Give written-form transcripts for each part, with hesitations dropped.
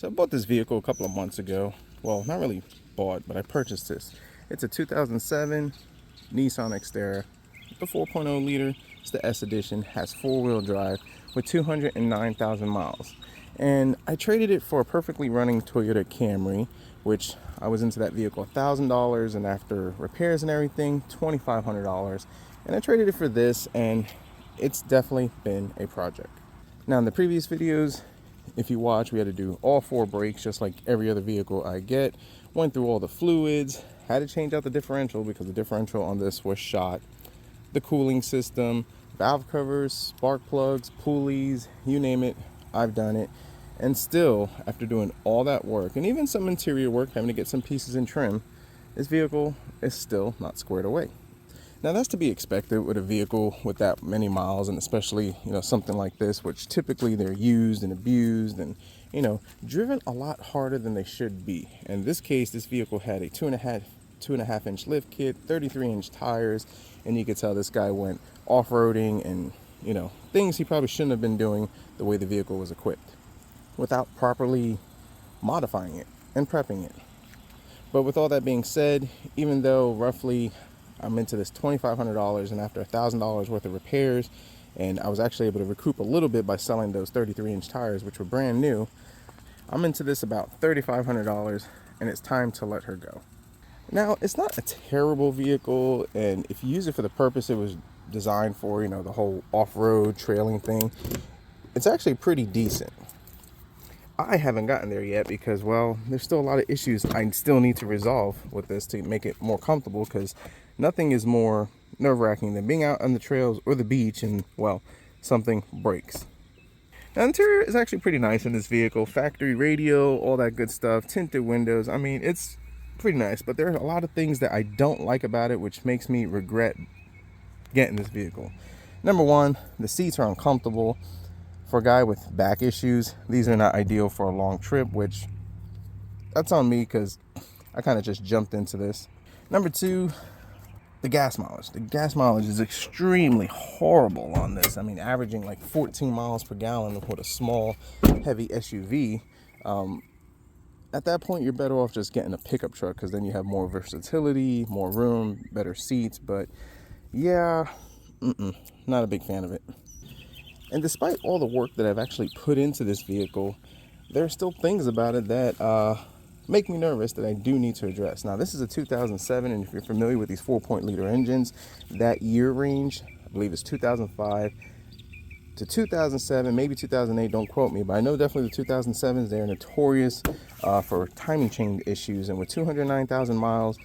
So I bought this vehicle a couple of months ago. Well, not really bought, but I purchased this. It's a 2007 Nissan Xterra, the 4.0 liter. It's the S edition, has four-wheel drive with 209,000 miles. And I traded it for a perfectly running Toyota Camry, which I was into that vehicle $1,000, and after repairs and everything, $2,500. And I traded it for this, and it's definitely been a project. Now, in the previous videos, if you watch, we had to do all four brakes, just like every other vehicle I get. Went through all the fluids, had to change out the differential because the differential on this was shot. The cooling system, valve covers, spark plugs, pulleys, you name it, I've done it. And still, after doing all that work, and even some interior work, having to get some pieces in trim, this vehicle is still not squared away. Now, that's to be expected with a vehicle with that many miles, and especially, something like this, which typically they're used and abused and, driven a lot harder than they should be. In this case, this vehicle had a 2.5 inch lift kit, 33-inch tires, and you could tell this guy went off-roading and, things he probably shouldn't have been doing the way the vehicle was equipped without properly modifying it and prepping it. But with all that being said, even though roughly I'm into this $2,500, and after $1,000 worth of repairs, and I was actually able to recoup a little bit by selling those 33-inch tires, which were brand new, I'm into this about $3,500, and it's time to let her go. Now, it's not a terrible vehicle, and if you use it for the purpose it was designed for, the whole off-road trailing thing, it's actually pretty decent. I haven't gotten there yet because, well, there's still a lot of issues I still need to resolve with this to make it more comfortable, because nothing is more nerve-wracking than being out on the trails or the beach and, well, something breaks. Now, the interior is actually pretty nice in this vehicle. Factory radio, all that good stuff, tinted windows. I mean, it's pretty nice, but there are a lot of things that I don't like about it, which makes me regret getting this vehicle. Number one, the seats are uncomfortable. For a guy with back issues, these are not ideal for a long trip, which that's on me because I kind of just jumped into this. Number two, the gas mileage. The gas mileage is extremely horrible on this. I mean, averaging like 14 miles per gallon with a small, heavy SUV. At that point, you're better off just getting a pickup truck, because then you have more versatility, more room, better seats. But yeah, not a big fan of it. And despite all the work that I've actually put into this vehicle, there are still things about it that make me nervous that I do need to address. Now, this is a 2007, and if you're familiar with these 4-liter engines, that year range, I believe it's 2005 to 2007, maybe 2008, don't quote me, but I know definitely the 2007s, they're notorious for timing chain issues. And with 209,000 miles,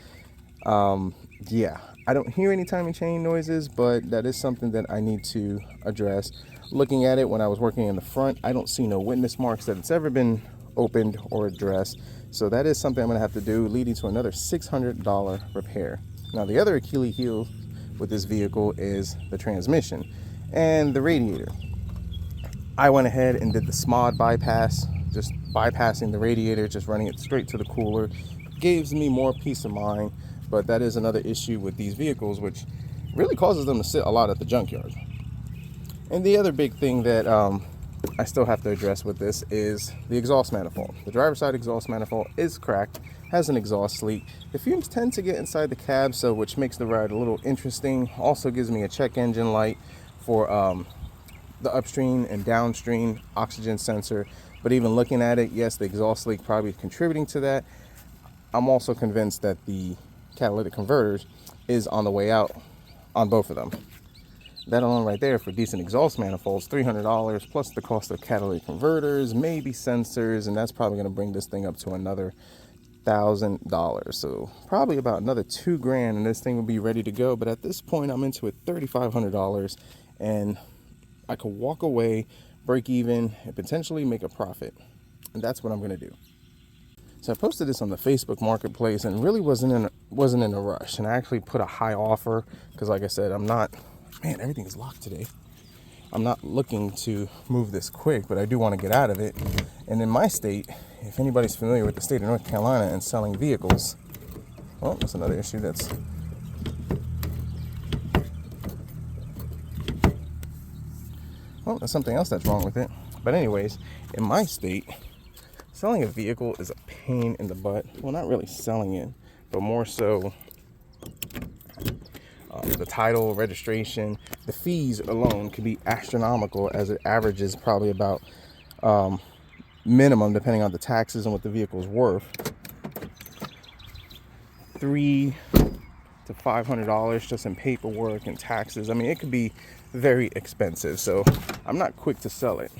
yeah, I don't hear any timing chain noises, but that is something that I need to address. Looking at it when I was working in the front, I don't see no witness marks that it's ever been opened or addressed. So that is something I'm going to have to do, leading to another $600 repair. Now, the other Achilles heel with this vehicle is the transmission and the radiator. I went ahead and did the SMOD bypass, just bypassing the radiator, just running it straight to the cooler. Gives me more peace of mind, but that is another issue with these vehicles, which really causes them to sit a lot at the junkyard. And the other big thing that I still have to address with this is the exhaust manifold. The driver's side exhaust manifold is cracked, has an exhaust leak. The fumes tend to get inside the cab, so which makes the ride a little interesting. Also gives me a check engine light for the upstream and downstream oxygen sensor. But even looking at it, yes, the exhaust leak probably contributing to that. I'm also convinced that the catalytic converters is on the way out on both of them. That alone right there, for decent exhaust manifolds, $300 plus the cost of catalytic converters, maybe sensors, and that's probably going to bring this thing up to another $1,000. So probably about another $2,000, and this thing will be ready to go. But at this point, I'm into it $3,500, and I could walk away, break even, and potentially make a profit. And that's what I'm going to do. So I posted this on the Facebook Marketplace, and really wasn't in a rush. And I actually put a high offer because, like I said, man, everything is locked today. I'm not looking to move this quick, but I do want to get out of it. And in my state, if anybody's familiar with the state of North Carolina and selling vehicles, well, that's another issue that's well, there's something else that's wrong with it. But anyways, in my state, selling a vehicle is a pain in the butt. Well, not really selling it, but more so the title, registration, the fees alone can be astronomical, as it averages probably about minimum, depending on the taxes and what the vehicle is worth, $300 to $500 just in paperwork and taxes. I mean, it could be very expensive, so I'm not quick to sell it.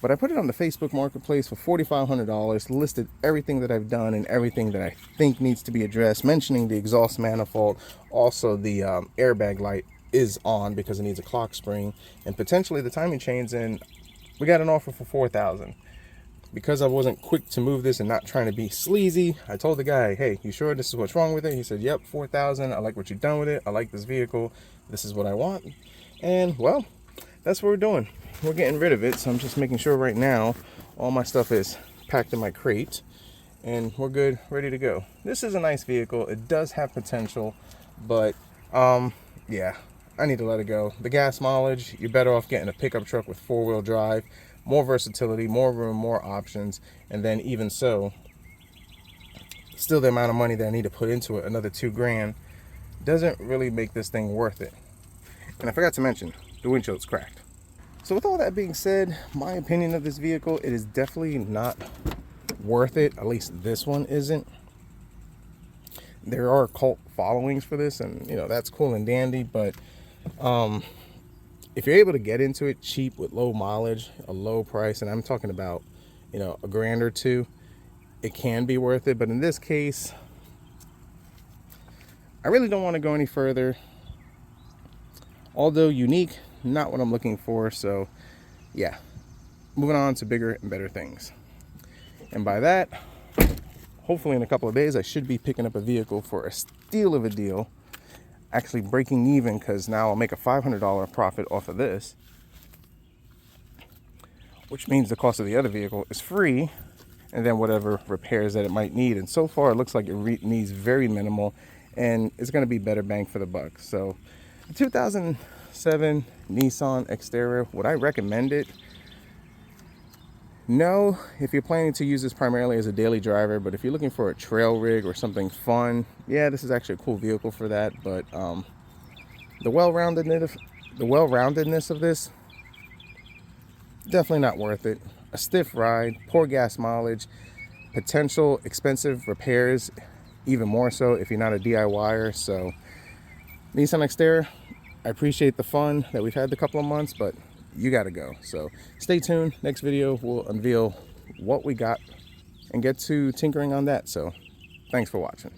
But I put it on the Facebook Marketplace for $4,500, listed everything that I've done and everything that I think needs to be addressed, mentioning the exhaust manifold. Also, the airbag light is on because it needs a clock spring, and potentially the timing chains, and we got an offer for $4,000. Because I wasn't quick to move this and not trying to be sleazy, I told the guy, hey, you sure this is what's wrong with it? He said, yep, $4,000. I like what you've done with it. I like this vehicle. This is what I want. And, well, that's what we're doing. We're getting rid of it, so I'm just making sure right now all my stuff is packed in my crate and we're good, ready to go. This is a nice vehicle. It does have potential, but yeah, I need to let it go. The gas mileage, you're better off getting a pickup truck with 4-wheel drive, more versatility, more room, more options, and then even so, still the amount of money that I need to put into it, another $2,000, doesn't really make this thing worth it. And I forgot to mention, the windshield's cracked. So with all that being said, my opinion of this vehicle, it is definitely not worth it. At least this one isn't. There are cult followings for this, and you know, that's cool and dandy, but if you're able to get into it cheap with low mileage, a low price, and I'm talking about, you know, $1,000 or $2,000, it can be worth it. But in this case, I really don't want to go any further. Although unique, not what I'm looking for. So yeah, moving on to bigger and better things. And by that, hopefully in a couple of days, I should be picking up a vehicle for a steal of a deal, actually breaking even, because now I'll make a $500 profit off of this, which means the cost of the other vehicle is free, and then whatever repairs that it might need. And so far it looks like it needs very minimal, and it's going to be better bang for the buck. So the 2007 Nissan Xterra, would I recommend it? No, if you're planning to use this primarily as a daily driver. But if you're looking for a trail rig or something fun, yeah, this is actually a cool vehicle for that. But the well-roundedness of this, definitely not worth it. A stiff ride, poor gas mileage, potential expensive repairs, even more so if you're not a DIYer. So Nissan Xterra, I appreciate the fun that we've had the couple of months, but you got to go. So stay tuned. Next video will unveil what we got and get to tinkering on that. So thanks for watching.